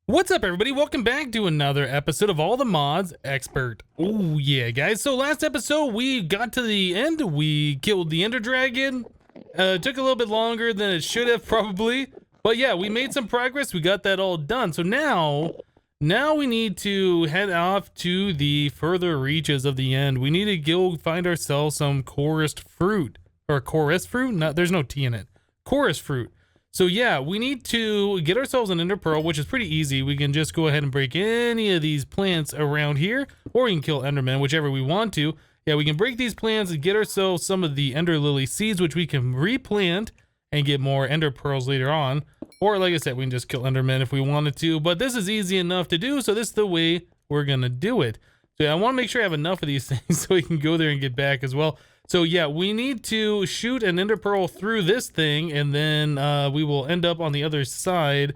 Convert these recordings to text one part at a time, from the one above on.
What's up, everybody? Welcome back to another episode of All the Mods Expert. Oh yeah, guys. So last episode we got to the end. We killed the Ender Dragon. It took a little bit longer than it should have probably, but yeah, we made some progress. We got that all done. So now we need to head off to the further reaches of the end. We need to go find ourselves some chorus fruit or chorus fruit. No, there's no T in it. Chorus fruit. So yeah, we need to get ourselves an ender pearl, which is pretty easy. We can just go ahead and break any of these plants around here, or we can kill endermen, whichever we want to. Yeah, we can break these plants and get ourselves some of the ender lily seeds, which we can replant and get more ender pearls later on. Or like I said, we can just kill endermen if we wanted to, but this is easy enough to do, so this is the way we're gonna do it. So yeah, I wanna make sure I have enough of these things so we can go there and get back as well. So yeah, we need to shoot an ender pearl through this thing, and then we will end up on the other side.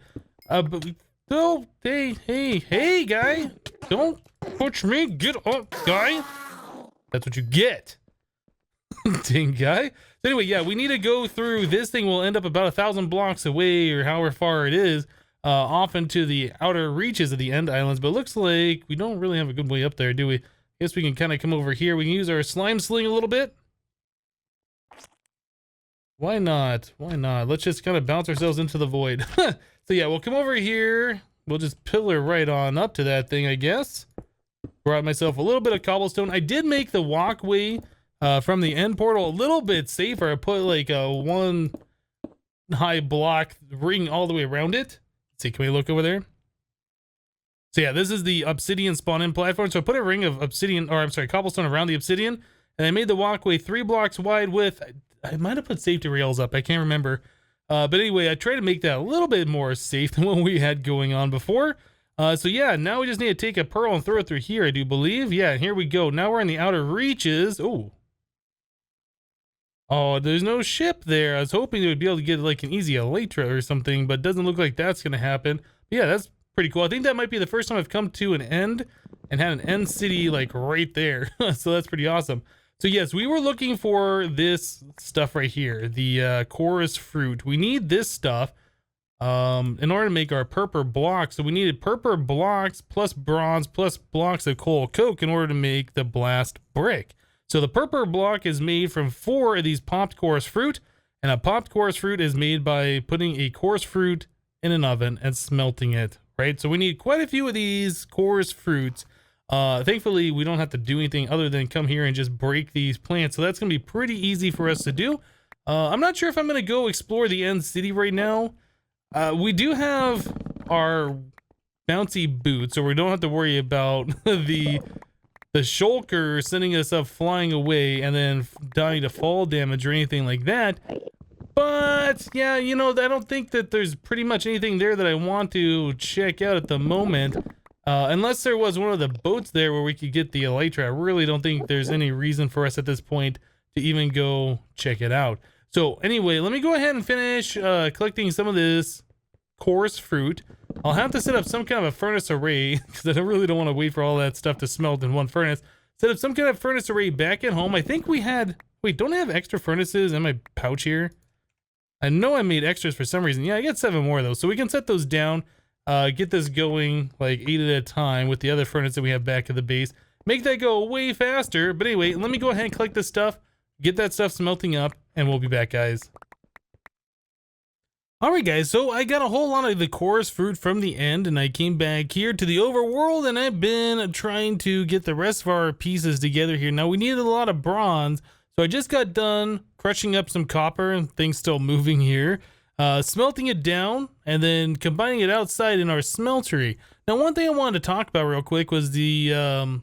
Oh, hey, guy! Don't push me! Get up, guy! That's what you get, dang guy. So anyway, yeah, we need to go through this thing. We'll end up about 1,000 blocks away, or however far it is, off into the outer reaches of the end islands. But it looks like we don't really have a good way up there, do we? Guess we can kind of come over here. We can use our slime sling a little bit. Why not? Why not? Let's just kind of bounce ourselves into the void. So yeah, we'll come over here. We'll just pillar right on up to that thing, I guess. Brought myself a little bit of cobblestone. I did make the walkway from the end portal a little bit safer. I put like a one high block ring all the way around it. Let's see, can we look over there? So yeah, this is the obsidian spawn-in platform. So I put a ring of obsidian, or I'm sorry, cobblestone around the obsidian, and I made the walkway 3 blocks wide with, I might have put safety rails up, I can't remember. But anyway, I tried to make that a little bit more safe than what we had going on before. So yeah, now we just need to take a pearl and throw it through here, I do believe. Yeah, here we go. Now we're in the outer reaches. Oh, there's no ship there. I was hoping they would be able to get like an easy elytra or something, but it doesn't look like that's going to happen. But yeah, that's pretty cool. I think that might be the first time I've come to an end and had an end city like right there. So that's pretty awesome. So yes, we were looking for this stuff right here, the chorus fruit. We need this stuff in order to make our purple blocks. So we needed purple blocks plus bronze plus blocks of coal coke in order to make the blast brick. So the purple block is made from 4 of these popped chorus fruit, and a popped chorus fruit is made by putting a chorus fruit in an oven and smelting it, right? So we need quite a few of these chorus fruits. Thankfully, we don't have to do anything other than come here and just break these plants. So that's going to be pretty easy for us to do. I'm not sure if I'm going to go explore the end city right now. We do have our bouncy boots, so we don't have to worry about the shulker sending us up flying away and then dying to fall damage or anything like that. But yeah, you know, I don't think that there's pretty much anything there that I want to check out at the moment. Unless there was one of the boats there where we could get the elytra. I really don't think there's any reason for us at this point to even go check it out. So anyway, let me go ahead and finish collecting some of this chorus fruit. I'll have to set up some kind of a furnace array because I really don't want to wait for all that stuff to smelt in one furnace. Set up some kind of furnace array back at home. I think we had, wait, don't I have extra furnaces in my pouch here? I know I made extras for some reason. Yeah, I got 7 more of those. So we can set those down. Get this going like 8 at a time with the other furnace that we have back at the base. Make that go way faster. But anyway, let me go ahead and collect this stuff, get that stuff smelting up, and we'll be back, guys. Alright guys, so I got a whole lot of the chorus fruit from the end, and I came back here to the overworld, and I've been trying to get the rest of our pieces together here. Now we needed a lot of bronze, so I just got done crushing up some copper, and things still moving here. Smelting it down and then combining it outside in our smeltery. Now, one thing I wanted to talk about real quick was the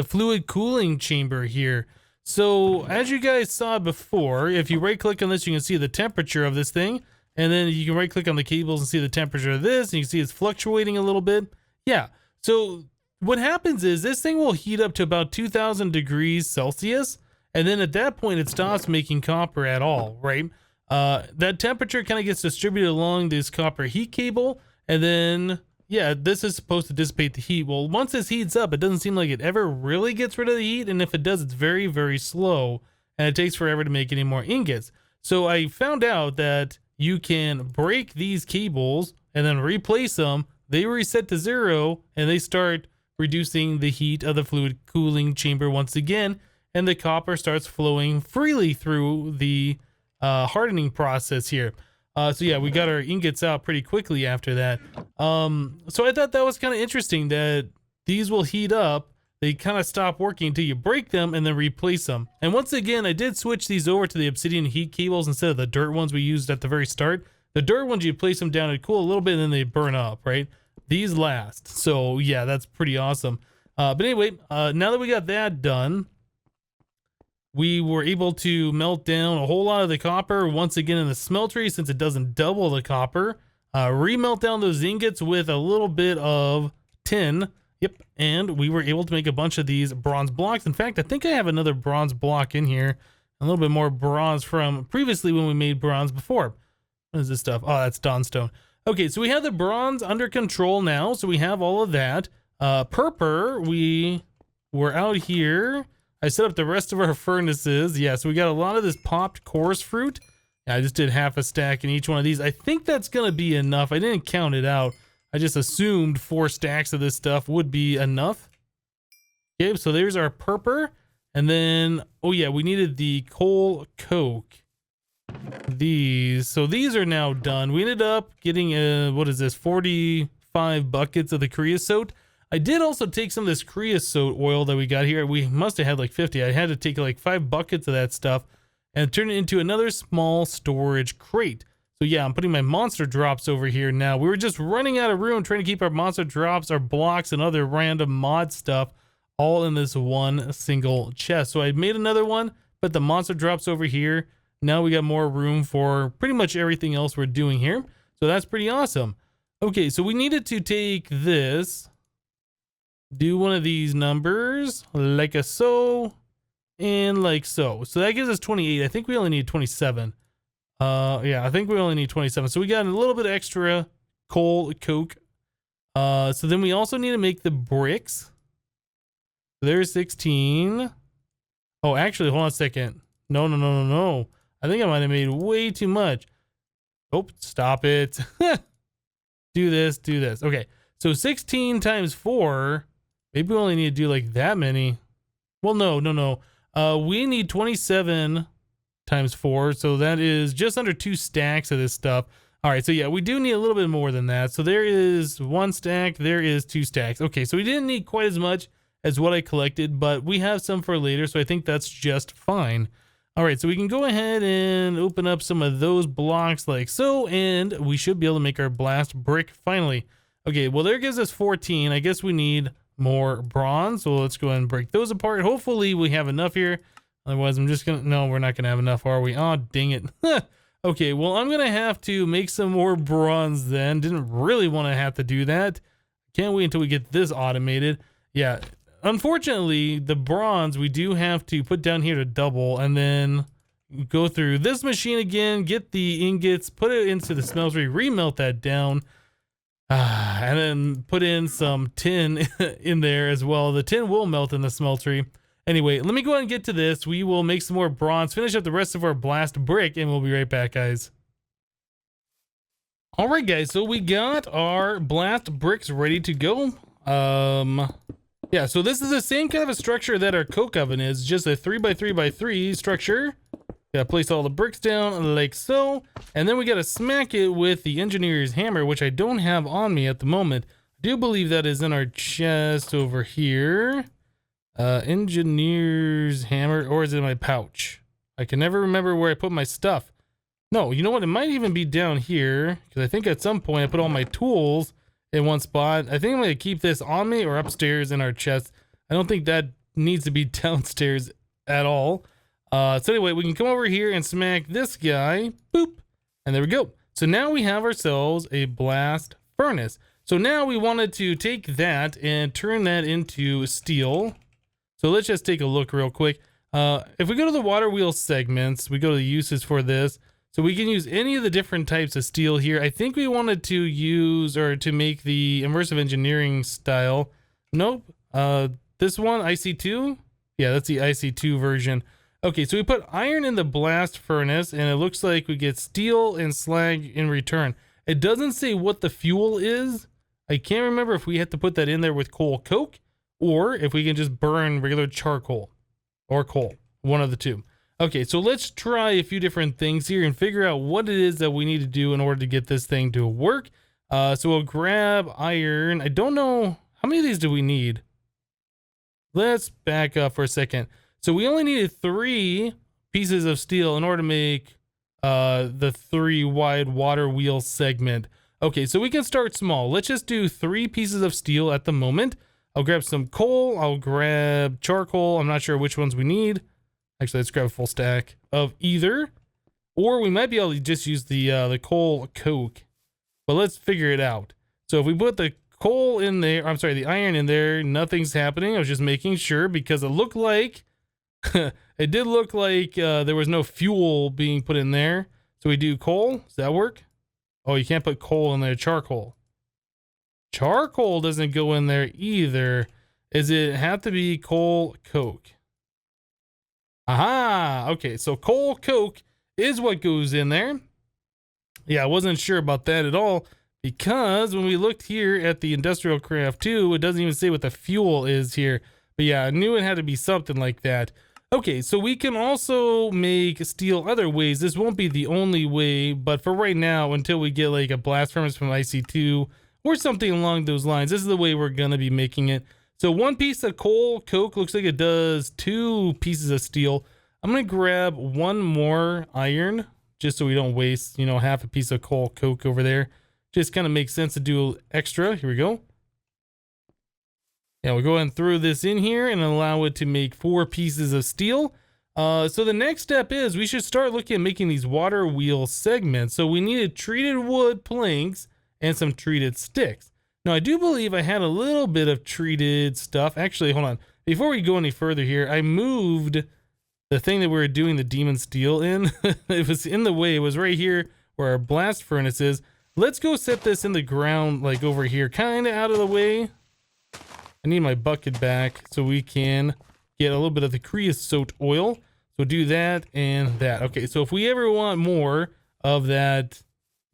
fluid cooling chamber here. So as you guys saw before, if you right click on this, you can see the temperature of this thing, and then you can right click on the cables and see the temperature of this, and you can see it's fluctuating a little bit. Yeah. So what happens is this thing will heat up to about 2,000 degrees Celsius, and then at that point it stops making copper at all, right? That temperature kind of gets distributed along this copper heat cable, and then yeah, this is supposed to dissipate the heat. Well, once this heats up, it doesn't seem like it ever really gets rid of the heat, and if it does, it's very, very slow, and it takes forever to make any more ingots. So I found out that you can break these cables and then replace them they reset to 0 and they start reducing the heat of the fluid cooling chamber once again, and the copper starts flowing freely through the hardening process here. So yeah, we got our ingots out pretty quickly after that. So I thought that was kind of interesting that these will heat up. They kind of stop working until you break them and then replace them. And once again, I did switch these over to the Obsidian heat cables instead of the dirt ones we used at the very start. The dirt ones, you place them down, it cool a little bit and then they burn up, right? These last. So yeah, that's pretty awesome. But anyway, now that we got that done, we were able to melt down a whole lot of the copper once again in the smeltery, since it doesn't double the copper. Remelt down those ingots with a little bit of tin. Yep, and we were able to make a bunch of these bronze blocks. In fact, I think I have another bronze block in here. A little bit more bronze from previously when we made bronze before. What is this stuff? Oh, that's Dawnstone. Okay, so we have the bronze under control now. So we have all of that. Purple, we were out here. I set up the rest of our furnaces. Yeah, so we got a lot of this popped coarse fruit. Yeah, I just did half a stack in each one of these. I think that's going to be enough. I didn't count it out. I just assumed 4 stacks of this stuff would be enough. Okay, so there's our purple. And then, oh yeah, we needed the coal coke. These, so these are now done. We ended up getting, what is this, 45 buckets of the creosote. I did also take some of this creosote oil that we got here. We must have had like 50. I had to take like 5 buckets of that stuff and turn it into another small storage crate. So yeah, I'm putting my monster drops over here now. We were just running out of room trying to keep our monster drops, our blocks, and other random mod stuff all in this one single chest. So I made another one, put the monster drops over here. Now we got more room for pretty much everything else we're doing here. So that's pretty awesome. Okay, so we needed to take this, do one of these numbers like a so and like so. So that gives us 28. I think we only need 27. Yeah, I think we only need 27. So we got a little bit extra coal coke. So then we also need to make the bricks. There's 16. Oh, actually, hold on a second. No. I think I might have made way too much. Oh, stop it. Do this. Okay, so 16 times 4. Maybe we only need to do like that many. Well, no. We need 27 times 4. So that is just under 2 stacks of this stuff. All right, so yeah, we do need a little bit more than that. So there is 1 stack. There is 2 stacks. Okay, so we didn't need quite as much as what I collected, but we have some for later. So I think that's just fine. All right, so we can go ahead and open up some of those blocks like so, and we should be able to make our blast brick finally. Okay, well, there gives us 14. I guess we need more bronze, so let's go ahead and break those apart. Hopefully we have enough here. Otherwise, I'm just gonna, no, we're not gonna have enough, are we? Oh, dang it. Okay, well, I'm gonna have to make some more bronze then. Didn't really want to have to do that. Can't wait until we get this automated. Yeah, unfortunately, the bronze we do have to put down here to double, and then go through this machine again, get the ingots, put it into the smeltery, remelt that down, and then put in some tin in there as well. The tin will melt in the smeltery. Anyway, let me go ahead and get to this. We will make some more bronze, finish up the rest of our blast brick, and we'll be right back, guys. All right, guys, so we got our blast bricks ready to go. Yeah, so this is the same kind of a structure that our coke oven is, just a 3x3x3 structure. Gotta place all the bricks down like so, and then we gotta smack it with the engineer's hammer, which I don't have on me at the moment. I do believe that is in our chest over here. Engineer's hammer, or is it in my pouch? I can never remember where I put my stuff. No, you know what? It might even be down here, because I think at some point I put all my tools in one spot. I think I'm going to keep this on me or upstairs in our chest. I don't think that needs to be downstairs at all. So anyway, we can come over here and smack this guy. Boop. And there we go. So now we have ourselves a blast furnace. So now we wanted to take that and turn that into steel. So let's just take a look real quick. If we go to the water wheel segments, we go to the uses for this. So we can use any of the different types of steel here. I think we wanted to use, or to make the immersive engineering style. Nope. This one, IC2? Yeah, that's the IC2 version. Okay, so we put iron in the blast furnace, and it looks like we get steel and slag in return. It doesn't say what the fuel is. I can't remember if we had to put that in there with coal coke or if we can just burn regular charcoal or coal, one of the two. Okay, so let's try a few different things here and figure out what it is that we need to do in order to get this thing to work. So we'll grab iron. I don't know, how many of these do we need? Let's back up for a second. So we only needed 3 pieces of steel in order to make the 3 wide water wheel segment. Okay, so we can start small. Let's just do 3 pieces of steel at the moment. I'll grab some coal. I'll grab charcoal. I'm not sure which ones we need. Actually, let's grab a full stack of either. Or we might be able to just use the coal coke. But let's figure it out. So if we put the coal in there, I'm sorry, the iron in there, nothing's happening. I was just making sure because it looked like, it did look like there was no fuel being put in there. So we do coal. Does that work? Oh, you can't put coal in there. Charcoal. Charcoal doesn't go in there either. Does it have to be coal coke? Aha! Okay, so coal coke is what goes in there. Yeah, I wasn't sure about that at all because when we looked here at the Industrial Craft 2, it doesn't even say what the fuel is here. But yeah, I knew it had to be something like that. Okay, so we can also make steel other ways. This won't be the only way, but for right now, until we get like a blast furnace from IC2 or something along those lines, this is the way we're going to be making it. So 1 piece of coal coke looks like it does 2 pieces of steel. I'm going to grab 1 more iron just so we don't waste, you know, half a piece of coal coke over there. Just kind of makes sense to do extra. Here we go. Yeah, we'll go ahead and throw this in here and allow it to make 4 pieces of steel. So the next step is we should start looking at making these water wheel segments. So we needed treated wood planks and some treated sticks. Now, I do believe I had a little bit of treated stuff. Actually, hold on. Before we go any further here, I moved the thing that we were doing the demon steel in. It was in the way. It was right here where our blast furnace is. Let's go set this in the ground, like over here, kind of out of the way. I need my bucket back so we can get a little bit of the creosote oil. So do that and that. Okay, so if we ever want more of that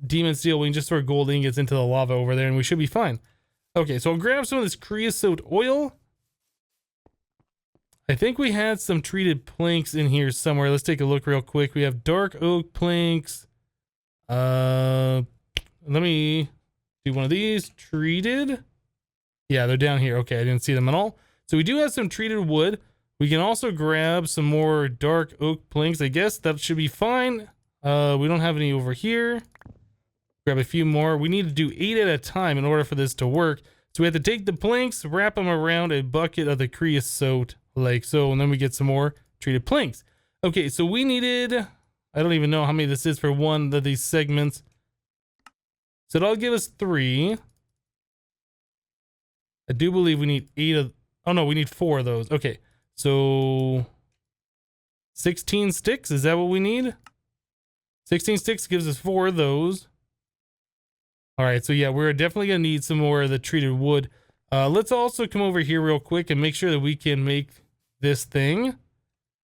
demon steel, we can just throw gold ingots into the lava over there and we should be fine. Okay, so I'll grab some of this creosote oil. I think we had some treated planks in here somewhere. Let's take a look real quick. We have dark oak planks. Let me do one of these. Treated. Yeah, they're down here. Okay, I didn't see them at all. So we do have some treated wood. We can also grab some more dark oak planks. I guess that should be fine. We don't have any over here. Grab a few more. We need to do 8 at a time in order for this to work. So we have to take the planks, wrap them around a bucket of the creosote like so, and then we get some more treated planks. Okay, so we needed, I don't even know how many this is for one of these segments. So that'll give us 3. I do believe we need 8 of, oh no, we need 4 of those. Okay, so 16 sticks, is that what we need? 16 sticks gives us 4 of those. All right, so yeah, we're definitely gonna need some more of the treated wood. Let's also come over here real quick and make sure that we can make this thing.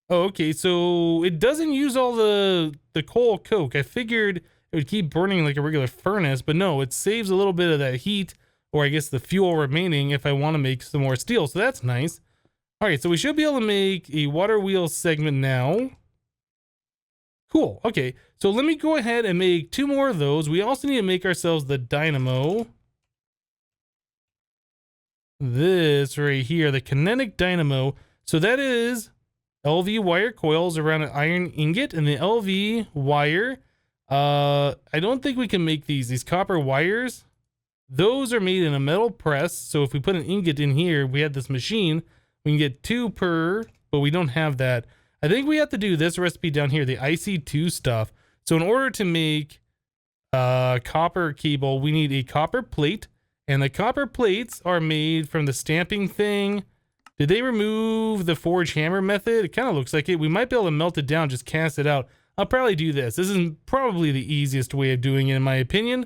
Oh, okay, so it doesn't use all the coal coke. I figured it would keep burning like a regular furnace, but no, it saves a little bit of that heat, or I guess the fuel remaining if I want to make some more steel, so that's nice. All right, so we should be able to make a water wheel segment now. Cool, okay, so let me go ahead and make 2 more of those. We also need to make ourselves the dynamo. This right here, the Kinetic Dynamo. So that is LV wire coils around an iron ingot, and the LV wire, I don't think we can make these copper wires. Those are made in a metal press. So if we put an ingot in here, we have this machine, we can get 2 per, but we don't have that. I think we have to do this recipe down here, the IC2 stuff. So in order to make copper cable, we need a copper plate, and the copper plates are made from the stamping thing. Did they remove the forge hammer method? It kind of looks like it. We might be able to melt it down, just cast it out. I'll probably do this. This is probably the easiest way of doing it, in my opinion.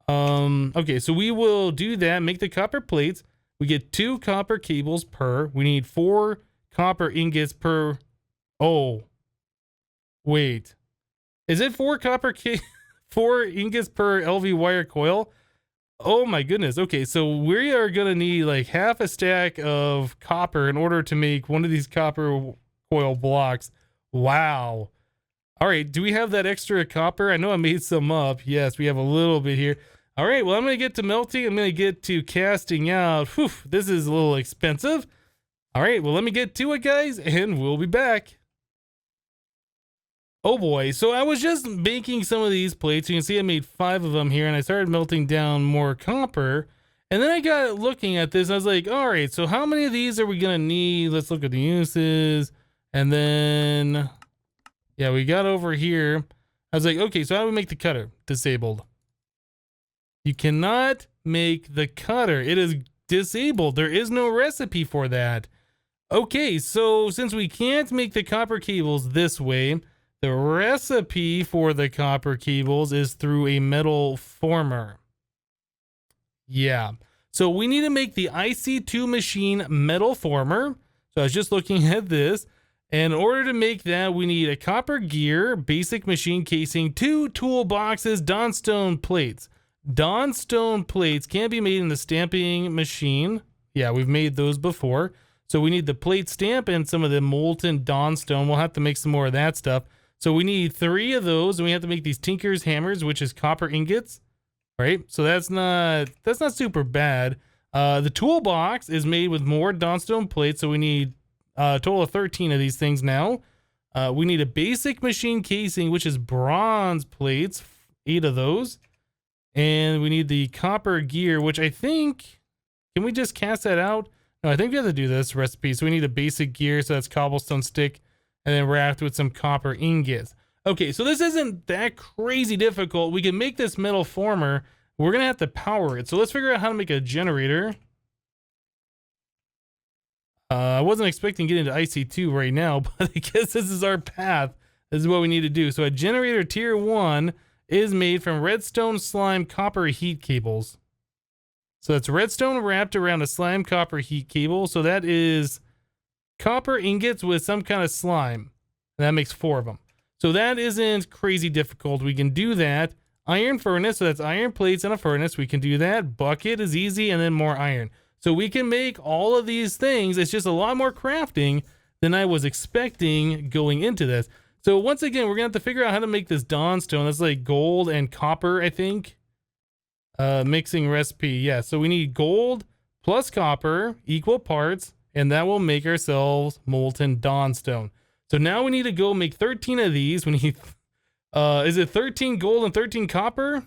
Okay, so we will do that, make the copper plates. We get 2 copper cables per. We need 4 copper ingots per. Oh, wait. Is it 4 4 ingots per LV wire coil? Oh my goodness. Okay, so we are gonna need like half a stack of copper in order to make one of these copper coil blocks. Wow. All right, do we have that extra copper? I know I made some up. Yes, we have a little bit here. All right, well, I'm gonna get to melting. I'm gonna get to casting out. Whew, this is a little expensive. All right, well, let me get to it, guys, and we'll be back. Oh boy, so I was just making some of these plates. You can see I made 5 of them here, and I started melting down more copper. And then I got looking at this, and I was like, all right, so how many of these are we gonna need? Let's look at the uses. And then, yeah, we got over here. I was like, okay, so how do we make the cutter? Disabled. You cannot make the cutter. It is disabled. There is no recipe for that. Okay, so since we can't make the copper cables this way, the recipe for the copper cables is through a metal former. Yeah. So we need to make the IC2 machine metal former. So I was just looking at this. And in order to make that, we need a copper gear, basic machine casing, 2 toolboxes, Dawnstone plates. Dawnstone plates can be made in the stamping machine. Yeah, we've made those before. So we need the plate stamp and some of the molten Dawnstone. We'll have to make some more of that stuff. So we need 3 of those, and we have to make these Tinker's hammers, which is copper ingots, right? So that's not super bad. The toolbox is made with more Dawnstone plates, so we need a total of 13 of these things now. We need a basic machine casing, which is bronze plates, 8 of those. And we need the copper gear, which I think, can we just cast that out? No, I think we have to do this recipe. So we need a basic gear, so that's cobblestone stick, and then wrapped with some copper ingots. Okay, so this isn't that crazy difficult. We can make this metal former. We're gonna have to power it. So let's figure out how to make a generator. I wasn't expecting to get into IC2 right now, but I guess this is our path. This is what we need to do. So a generator tier 1 is made from redstone slime copper heat cables. So it's redstone wrapped around a slime copper heat cable. So that is copper ingots with some kind of slime. And that makes 4 of them. So that isn't crazy difficult. We can do that. Iron furnace, so that's iron plates and a furnace. We can do that. Bucket is easy, and then more iron. So we can make all of these things. It's just a lot more crafting than I was expecting going into this. So once again, we're gonna have to figure out how to make this Dawnstone. That's like gold and copper, I think. Mixing recipe, yeah. So we need gold plus copper, equal parts, and that will make ourselves molten Dawnstone. So now we need to go make 13 of these. We need, is it 13 gold and 13 copper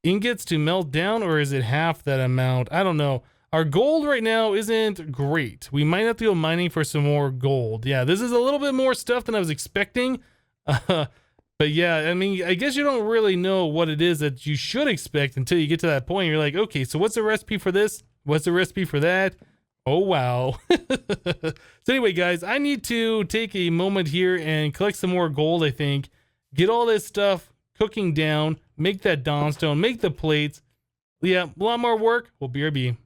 ingots to melt down, or is it half that amount? I don't know. Our gold right now isn't great. We might have to go mining for some more gold. Yeah, this is a little bit more stuff than I was expecting. But yeah, I mean, I guess you don't really know what it is that you should expect until you get to that point. You're like, okay, so what's the recipe for this? What's the recipe for that? Oh, wow. So anyway, guys, I need to take a moment here and collect some more gold, I think. Get all this stuff cooking down, make that Dawnstone, make the plates. Yeah, a lot more work. Well, BRB.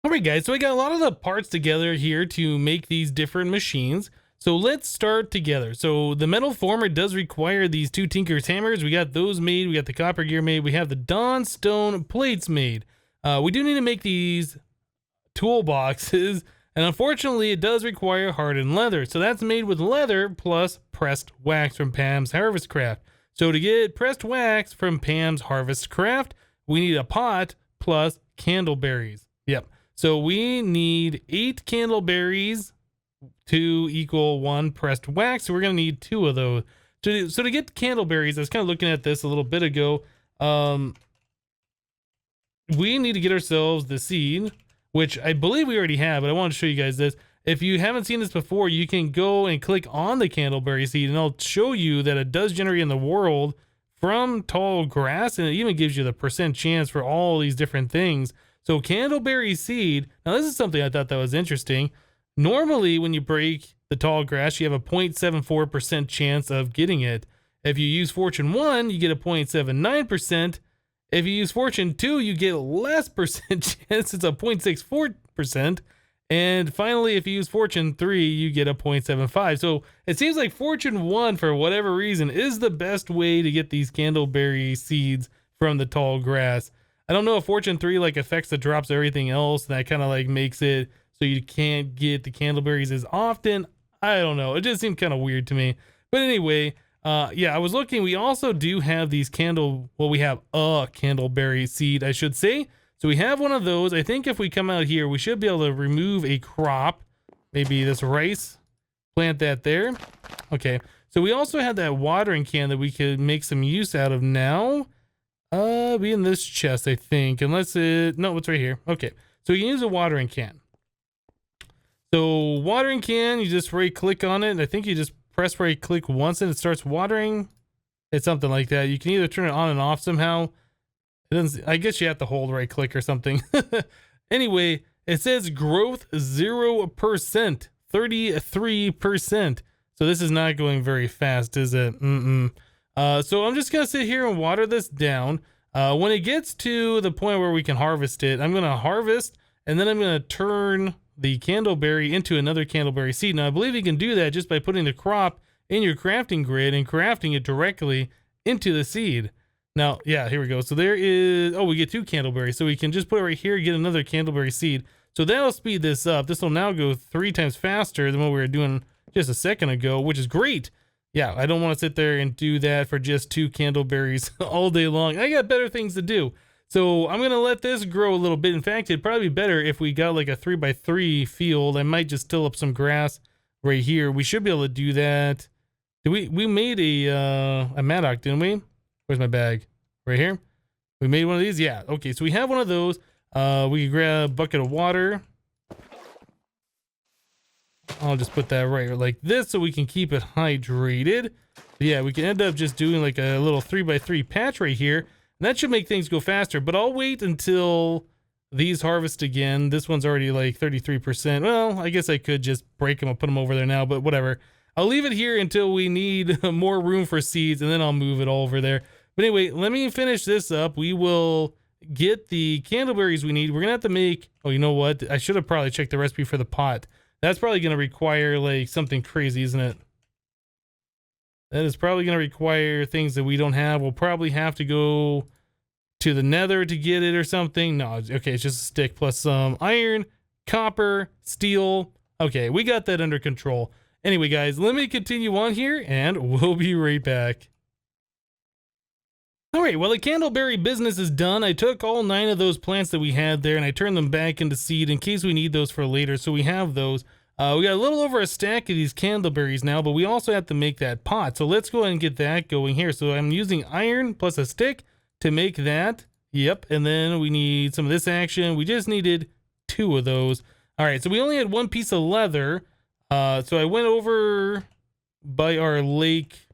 All right, guys, so I got a lot of the parts together here to make these different machines. So let's start together. So the metal former does require these 2 Tinker's hammers. We got those made. We got the copper gear made. We have the Dawnstone plates made. We do need to make these toolboxes, and unfortunately it does require hardened leather. So that's made with leather plus pressed wax from Pam's Harvest Craft. So to get pressed wax from Pam's Harvest Craft, we need a pot plus candleberries. Yep. So we need 8 candleberries to equal 1 pressed wax. So we're going to need 2 of those. So to get candleberries, I was kind of looking at this a little bit ago. We need to get ourselves the seed, which I believe we already have, but I want to show you guys this. If you haven't seen this before, you can go and click on the candleberry seed, and it'll show you that it does generate in the world from tall grass, and it even gives you the % chance for all these different things. So candleberry seed, now this is something I thought that was interesting. Normally, when you break the tall grass, you have a 0.74% chance of getting it. If you use Fortune 1, you get a 0.79%. If you use Fortune 2, you get less % chance. It's a 0.64%. And finally, if you use Fortune 3, you get a 0.75. So it seems like Fortune 1, for whatever reason, is the best way to get these candleberry seeds from the tall grass. I don't know if Fortune 3 like affects the drops of everything else. That kind of like makes it so you can't get the candleberries as often. I don't know. It just seemed kind of weird to me. But anyway, yeah, I was looking. We also do have these we have a candleberry seed, I should say. So we have one of those. I think if we come out here, we should be able to remove a crop. Maybe this rice. Plant that there. Okay. So we also have that watering can that we could make some use out of now. Be in this chest, I think. Unless no, it's right here. Okay. So we can use a watering can. So watering can, you just right click on it. And I think you just press right click once and it starts watering. It's something like that. You can either turn it on and off somehow. It doesn't, I guess you have to hold right click or something. Anyway, it says growth 0%, 33%. So this is not going very fast, is it? So I'm just gonna sit here and water this down. When it gets to the point where we can harvest it, I'm gonna harvest and then I'm gonna turn the candleberry into another candleberry seed. Now I believe you can do that just by putting the crop in your crafting grid and crafting it directly into the seed. Now, yeah, here we go. So there is, oh, we get 2 candleberries. So we can just put it right here, get another candleberry seed. So that'll speed this up. This will now go 3 times faster than what we were doing just a second ago, which is great. Yeah, I don't want to sit there and do that for just 2 candleberries all day long. I got better things to do. So I'm going to let this grow a little bit. In fact, it'd probably be better if we got like a 3x3 field. I might just till up some grass right here. We should be able to do that. We made a mattock, didn't we? Where's my bag? Right here. We made one of these. Yeah. Okay. So we have one of those. We can grab a bucket of water. I'll just put that right like this so we can keep it hydrated. Yeah, we can end up just doing like a little 3x3 patch right here. And that should make things go faster, but I'll wait until these harvest again. This one's already like 33%. Well, I guess I could just break them and put them over there now, but whatever. I'll leave it here until we need more room for seeds, and then I'll move it all over there. But anyway, let me finish this up. We will get the candleberries we need. We're going to have to make, oh, you know what? I should have probably checked the recipe for the pot. That's probably going to require like something crazy, isn't it? That is probably going to require things that we don't have. We'll probably have to go to the nether to get it or something. No, okay, it's just a stick plus some iron, copper, steel. Okay, we got that under control. Anyway, guys, let me continue on here and we'll be right back. All right, well, the candleberry business is done. I took all 9 of those plants that we had there and I turned them back into seed in case we need those for later. So we have those. We got a little over a stack of these candleberries now, but we also have to make that pot. So let's go ahead and get that going here. So I'm using iron plus a stick to make that. Yep. And then we need some of this action. We just needed 2 of those. All right. So we only had 1 piece of leather. So I went over by our lake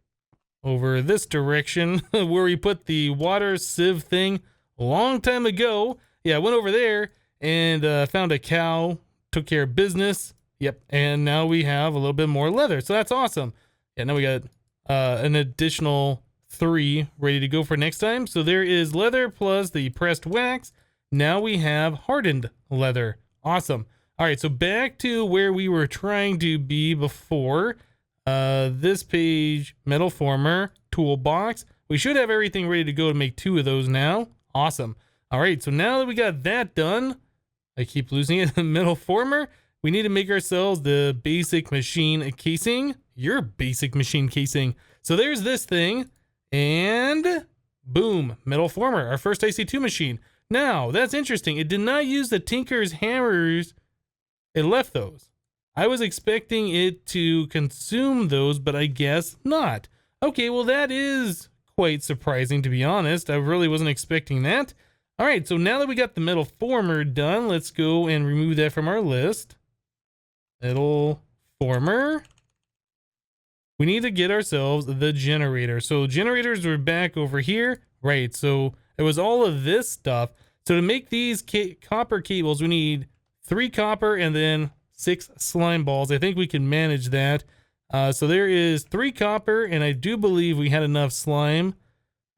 over this direction where we put the water sieve thing a long time ago. Yeah. I went over there and found a cow, took care of business. Yep, and now we have a little bit more leather, so that's awesome. Yeah, now we got an additional 3 ready to go for next time. So there is leather plus the pressed wax. Now we have hardened leather. Awesome. All right, so back to where we were trying to be before. This page, metal former, toolbox. We should have everything ready to go to make 2 of those now. Awesome. All right, so now that we got that done, I keep losing it, metal former. We need to make ourselves the basic machine casing. Your basic machine casing. So there's this thing. And boom, metal former, our first IC2 machine. Now, that's interesting. It did not use the Tinker's hammers. It left those. I was expecting it to consume those, but I guess not. Okay, well, that is quite surprising, to be honest. I really wasn't expecting that. All right, so now that we got the metal former done, let's go and remove that from our list. Metal former. We need to get ourselves the generator. So generators are back over here. Right, so it was all of this stuff. So to make these copper cables, we need 3 copper and then 6 slime balls. I think we can manage that. So there is 3 copper, and I do believe we had enough slime.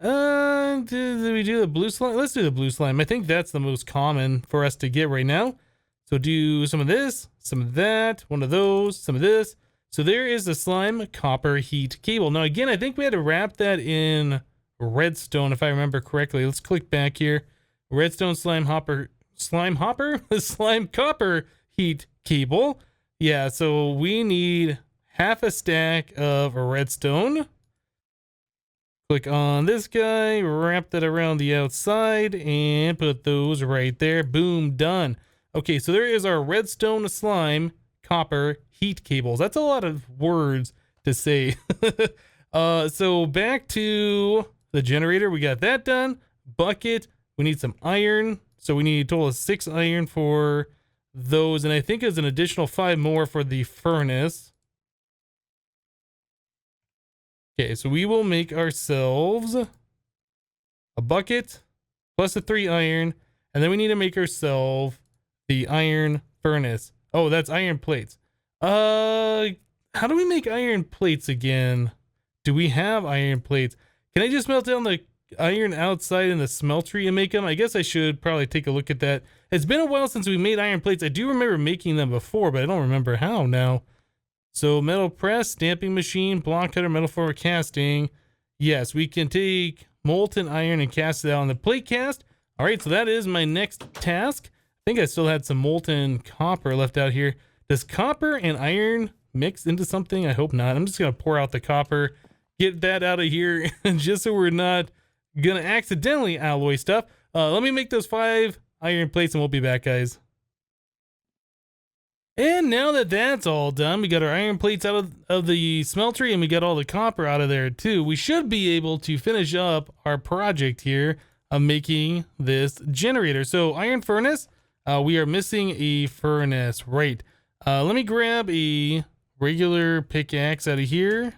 Did we do the blue slime? Let's do the blue slime. I think that's the most common for us to get right now. So do some of this, some of that, one of those, some of this. So there is the slime copper heat cable. Now again, I think we had to wrap that in redstone if I remember correctly. Let's click back here. Redstone slime copper heat cable. Yeah, so we need half a stack of redstone. Click on this guy, wrap that around the outside, and put those right there. Boom, done. Okay, so there is our redstone slime copper heat cables. That's a lot of words to say. So back to the generator. We got that done. Bucket. We need some iron. So we need a total of 6 iron for those. And I think there's an additional 5 more for the furnace. Okay, so we will make ourselves a bucket plus the 3 iron. And then we need to make ourselves the iron furnace. Oh, that's iron plates. How do we make iron plates again? Do we have iron plates? Can I just melt down the iron outside in the smeltery and make them? I guess I should probably take a look at that. It's been a while since we made iron plates. I do remember making them before, but I don't remember how now. So metal press, stamping machine, block cutter, metal former casting. Yes, we can take molten iron and cast it out on the plate cast. All right, so that is my next task. I think I still had some molten copper left out here. Does copper and iron mix into something? I hope not. I'm just going to pour out the copper, get that out of here, just so we're not going to accidentally alloy stuff. Let me make those 5 iron plates and we'll be back, guys. And now that that's all done, we got our iron plates out of the smeltery and we got all the copper out of there too. We should be able to finish up our project here of making this generator. So iron furnace, we are missing a furnace, right? Let me grab a regular pickaxe out of here.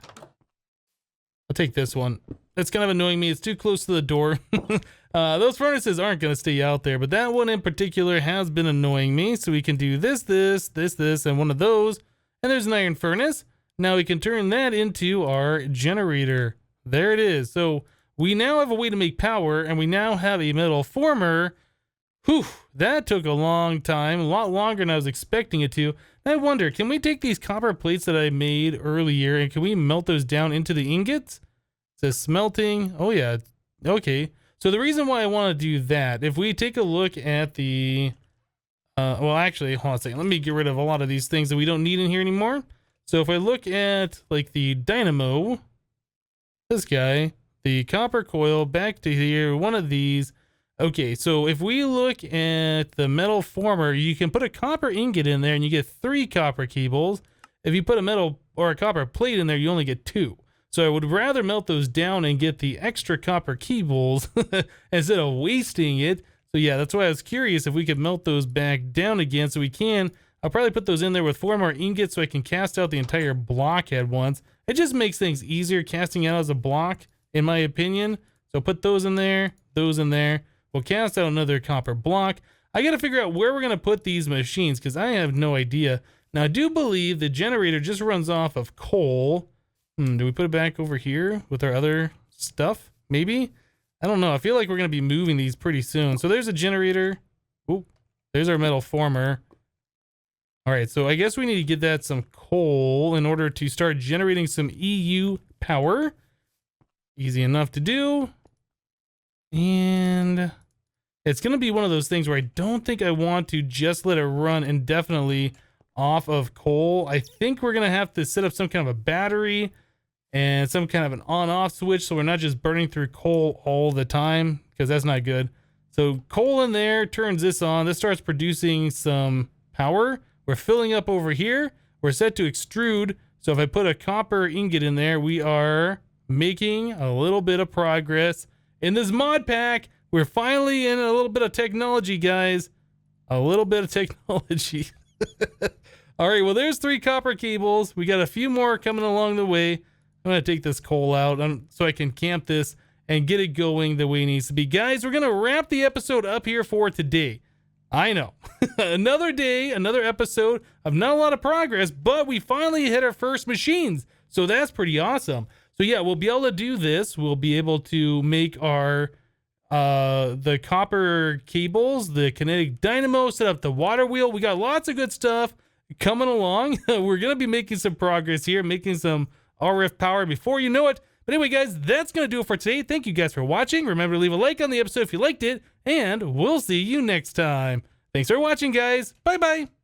I'll take this one. That's kind of annoying me. It's too close to the door. Those furnaces aren't going to stay out there, but that one in particular has been annoying me. So we can do this, and one of those. And there's an iron furnace. Now we can turn that into our generator. There it is. So we now have a way to make power, and we now have a metal former. Whew, that took a long time, a lot longer than I was expecting it to. I wonder, can we take these copper plates that I made earlier and can we melt those down into the ingots? It says smelting. Oh yeah, okay. So the reason why I want to do that, if we take a look at the, well actually, hold on a second. Let me get rid of a lot of these things that we don't need in here anymore. So if I look at like the dynamo, this guy, the copper coil, back to here, one of these. Okay, so if we look at the metal former, you can put a copper ingot in there and you get 3 copper cables. If you put a metal or a copper plate in there, you only get 2. So I would rather melt those down and get the extra copper cables instead of wasting it. So yeah, that's why I was curious if we could melt those back down again. So we can. I'll probably put those in there with 4 more ingots so I can cast out the entire block at once. It just makes things easier casting out as a block, in my opinion. So put those in there, those in there. We'll cast out another copper block. I got to figure out where we're going to put these machines because I have no idea. Now, I do believe the generator just runs off of coal. Do we put it back over here with our other stuff? Maybe? I don't know. I feel like we're going to be moving these pretty soon. So there's a generator. Oh, there's our metal former. All right, so I guess we need to get that some coal in order to start generating some EU power. Easy enough to do. And it's going to be one of those things where I don't think I want to just let it run indefinitely off of coal. I think we're going to have to set up some kind of a battery and some kind of an on-off switch so we're not just burning through coal all the time because that's not good. So coal in there turns this on. This starts producing some power. We're filling up over here. We're set to extrude. So if I put a copper ingot in there, we are making a little bit of progress. In this mod pack, we're finally in a little bit of technology, guys. A little bit of technology. All right, well, there's 3 copper cables. We got a few more coming along the way. I'm going to take this coal out so I can camp this and get it going the way it needs to be. Guys, we're going to wrap the episode up here for today. I know. Another day, another episode of not a lot of progress, but we finally hit our first machines. So that's pretty awesome. So yeah, we'll be able to do this. We'll be able to make our the copper cables, the kinetic dynamo, set up the water wheel. We got lots of good stuff coming along. We're going to be making some progress here, making some RF power before you know it. But anyway, guys, that's going to do it for today. Thank you guys for watching. Remember to leave a like on the episode if you liked it, and we'll see you next time. Thanks for watching, guys. Bye-bye.